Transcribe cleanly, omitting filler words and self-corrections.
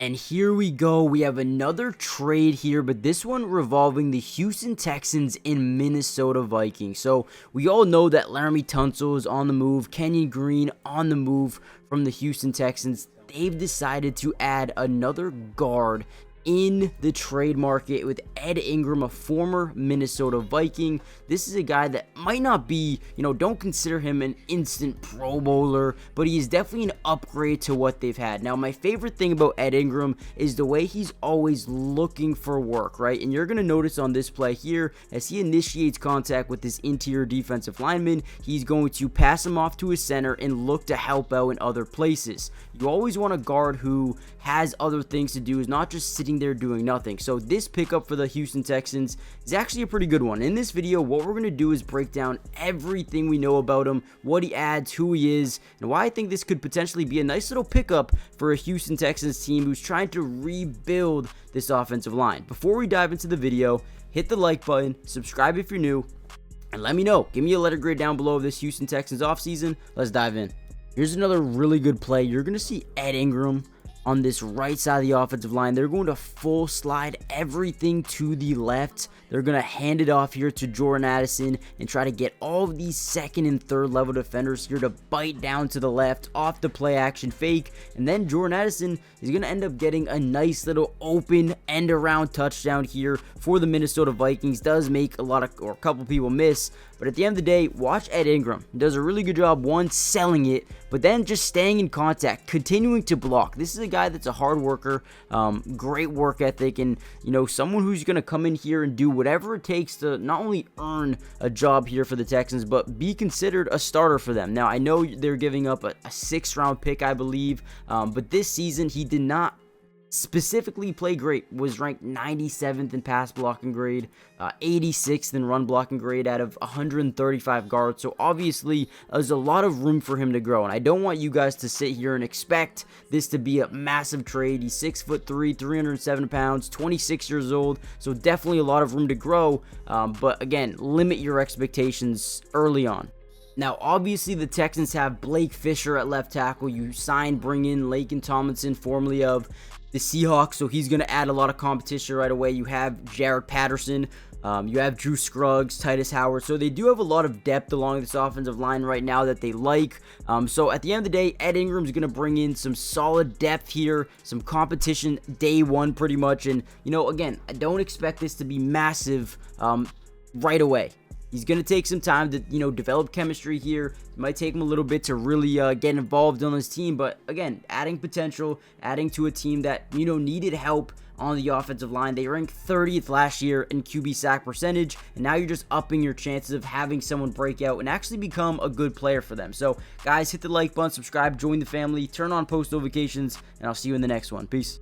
And here we go. We have another trade here, but this one revolving the Houston Texans and Minnesota Vikings. So we all know that Laramie Tunsil is on the move, Kenyon Green on the move from the Houston Texans. They've decided to add another guard in the trade market with Ed Ingram, a former Minnesota Viking. This is a guy that might not be, don't consider him an instant Pro Bowler, but he is definitely an upgrade to what they've had. Now, my favorite thing about Ed Ingram is the way he's always looking for work, right? And you're going to notice on this play here, as he initiates contact with this interior defensive lineman, he's going to pass him off to his center and look to help out in other places. You always want a guard who has other things to do, is not just sitting there doing nothing. So this pickup for the Houston Texans is actually a pretty good one. In this video, what we're going to do is break down everything we know about him, what he adds, who he is, and why I think this could potentially be a nice little pickup for a Houston Texans team who's trying to rebuild this offensive line. Before we dive into the video, hit the like button, subscribe if you're new, and let me know. Give me a letter grade down below of this Houston Texans offseason. Let's dive in. Here's another really good play. You're going to see Ed Ingram on this right side of the offensive line. They're going to full slide everything to the left. They're going to hand it off here to Jordan Addison and try to get all of these second and third level defenders here to bite down to the left off the play action fake. And then Jordan Addison is going to end up getting a nice little open end around touchdown here for the Minnesota Vikings. Does make a couple people miss. But at the end of the day, watch Ed Ingram. He does a really good job, one, selling it, but then just staying in contact, continuing to block. This is a guy that's a hard worker, great work ethic, and, someone who's going to come in here and do whatever it takes to not only earn a job here for the Texans, but be considered a starter for them. Now, I know they're giving up a 6th-round pick, I believe, but this season he did not specifically play great. Was ranked 97th in pass blocking grade, 86th in run blocking grade out of 135 guards. So obviously there's a lot of room for him to grow, and I don't want you guys to sit here and expect this to be a massive trade. He's 6'3", 307 pounds, 26 years old, so definitely a lot of room to grow, but again, limit your expectations early on. Now, obviously, the Texans have Blake Fisher at left tackle. You bring in Laken Tomlinson, formerly of the Seahawks, so he's going to add a lot of competition right away. You have Jared Patterson. You have Drew Scruggs, Titus Howard. So they do have a lot of depth along this offensive line right now that they like. So at the end of the day, Ed Ingram's going to bring in some solid depth here, some competition day one pretty much. And, again, I don't expect this to be massive right away. He's going to take some time to, develop chemistry here. It might take him a little bit to really get involved on his team. But, again, adding potential, adding to a team that, needed help on the offensive line. They ranked 30th last year in QB sack percentage. And now you're just upping your chances of having someone break out and actually become a good player for them. So, guys, hit the like button, subscribe, join the family, turn on post notifications, and I'll see you in the next one. Peace.